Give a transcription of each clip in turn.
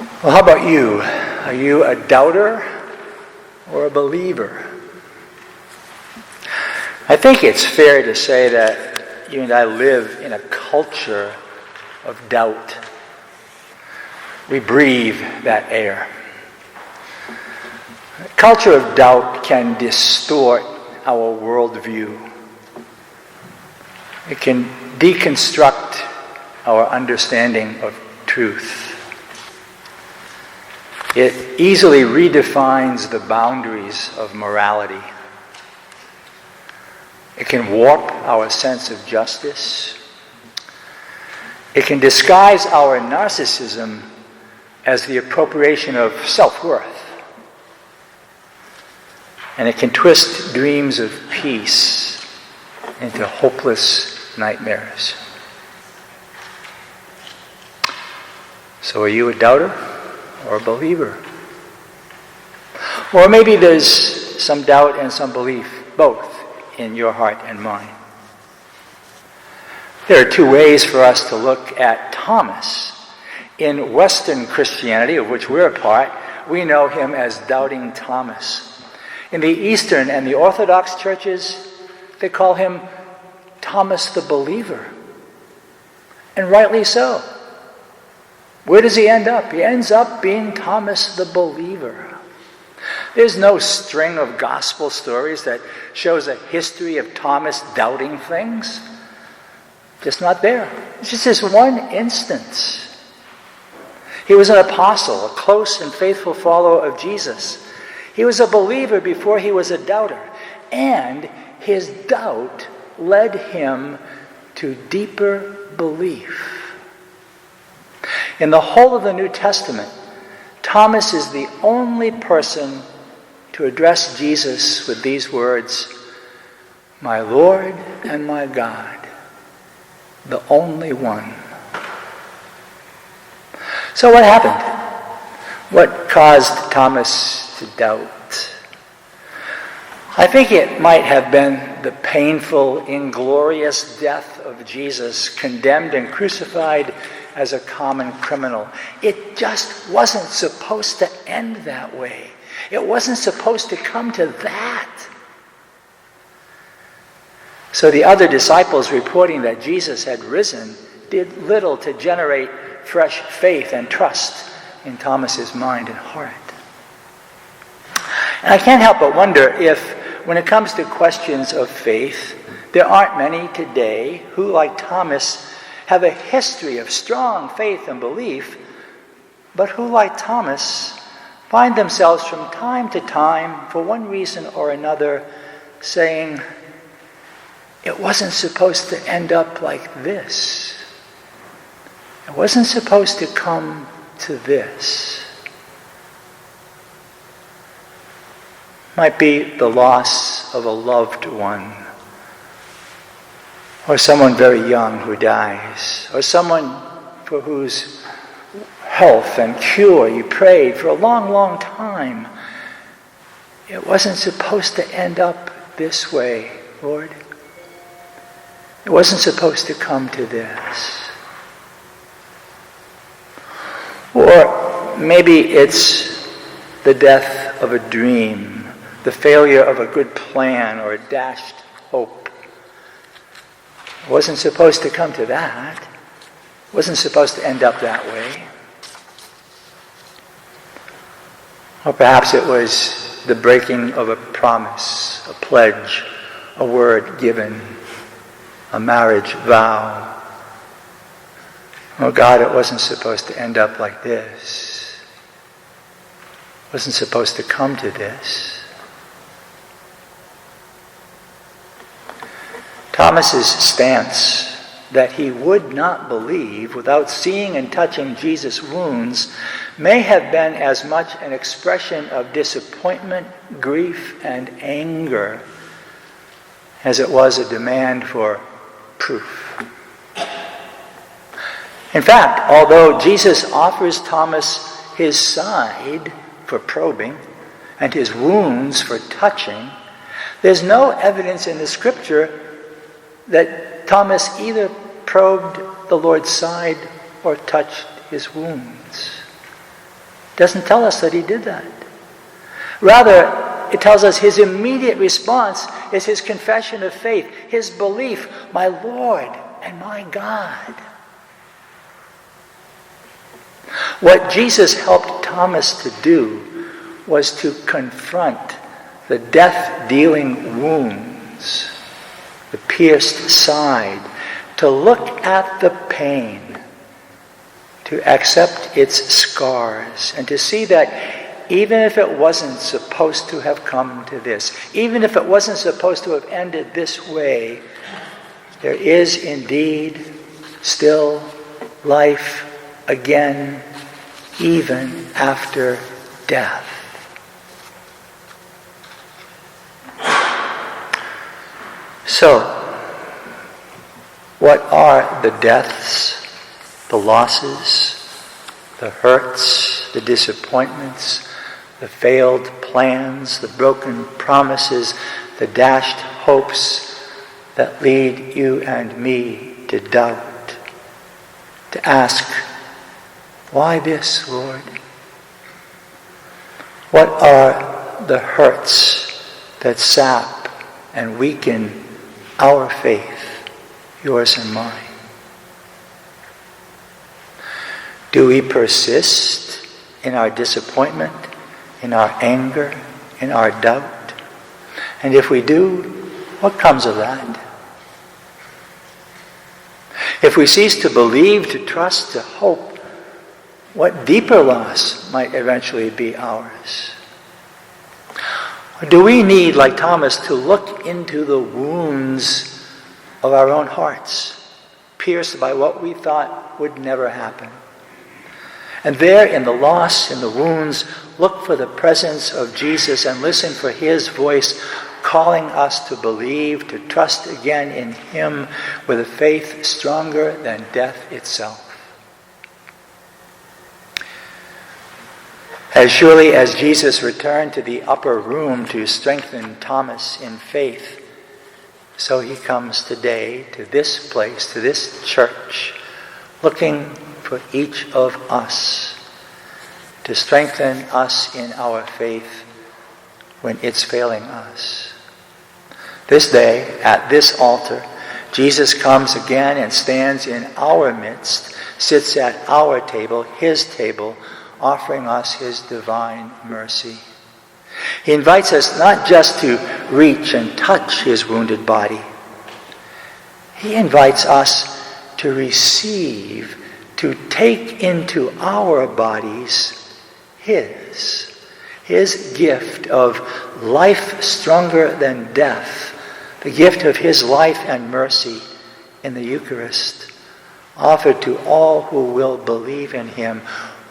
Well, how about you? Are you a doubter or a believer? I think it's fair to say that you and I live in a culture of doubt. We breathe that air. A culture of doubt can distort our worldview. It can deconstruct our understanding of truth. It easily redefines the boundaries of morality. It can warp our sense of justice. It can disguise our narcissism as the appropriation of self-worth. And it can twist dreams of peace into hopeless nightmares. So are you a doubter or a believer? Or maybe there's some doubt and some belief, both in your heart and mind. There are two ways for us to look at Thomas. In Western Christianity, of which we're a part, we know him as Doubting Thomas. In the Eastern and the Orthodox churches, they call him Thomas the Believer. And rightly so. Where does he end up? He ends up being Thomas the Believer. There's no string of gospel stories that shows a history of Thomas doubting things. Just not there. It's just this one instance. He was an apostle, a close and faithful follower of Jesus. He was a believer before he was a doubter. And his doubt led him to deeper belief. In the whole of the New Testament, Thomas is the only person to address Jesus with these words, "My Lord and my God," the only one. So what happened? What caused Thomas to doubt? I think it might have been the painful, inglorious death of Jesus, condemned and crucified as a common criminal. It just wasn't supposed to end that way. It wasn't supposed to come to that. So the other disciples reporting that Jesus had risen did little to generate fresh faith and trust in Thomas's mind and heart. And I can't help but wonder if, when it comes to questions of faith, there aren't many today who, like Thomas, have a history of strong faith and belief, but who, like Thomas, find themselves from time to time, for one reason or another, saying, it wasn't supposed to end up like this. It wasn't supposed to come to this. Might be the loss of a loved one, or someone very young who dies, or someone for whose health and cure you prayed for a long, long time. It wasn't supposed to end up this way, Lord. It wasn't supposed to come to this. Or maybe it's the death of a dream, the failure of a good plan, or a dashed hope. It wasn't supposed to come to that. It wasn't supposed to end up that way. Or perhaps it was the breaking of a promise, a pledge, a word given, a marriage vow. Oh God, it wasn't supposed to end up like this. It wasn't supposed to come to this. Thomas's stance that he would not believe without seeing and touching Jesus' wounds may have been as much an expression of disappointment, grief, and anger as it was a demand for proof. In fact, although Jesus offers Thomas his side for probing and his wounds for touching, there's no evidence in the scripture that Thomas either probed the Lord's side or touched his wounds. doesn't tell us that he did that. Rather, it tells us his immediate response is his confession of faith, his belief, my Lord and my God. What Jesus helped Thomas to do was to confront the death-dealing wounds, the pierced side, to look at the pain, to accept its scars, and to see that even if it wasn't supposed to have come to this, even if it wasn't supposed to have ended this way, there is indeed still life again, even after death. So, what are the deaths, the losses, the hurts, the disappointments, the failed plans, the broken promises, the dashed hopes that lead you and me to doubt, to ask, why this, Lord? What are the hurts that sap and weaken our faith, yours and mine? Do we persist in our disappointment, in our anger, in our doubt? And if we do, what comes of that? If we cease to believe, to trust, to hope, what deeper loss might eventually be ours? Or do we need, like Thomas, to look into the wounds of our own hearts, pierced by what we thought would never happen? And there, in the loss, in the wounds, look for the presence of Jesus and listen for his voice calling us to believe, to trust again in him with a faith stronger than death itself. As surely as Jesus returned to the upper room to strengthen Thomas in faith, so he comes today to this place, to this church, looking for each of us to strengthen us in our faith when it's failing us. This day, at this altar, Jesus comes again and stands in our midst, sits at our table, his table, offering us his divine mercy. He invites us not just to reach and touch his wounded body. He invites us to receive, to take into our bodies his gift of life stronger than death, the gift of his life and mercy in the Eucharist, offered to all who will believe in him,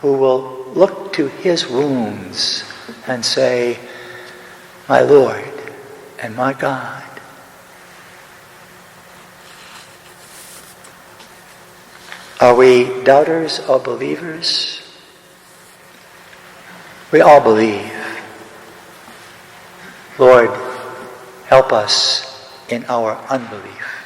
who will look to his wounds and say, my Lord and my God. Are we doubters or believers? We all believe. Lord, help us in our unbelief.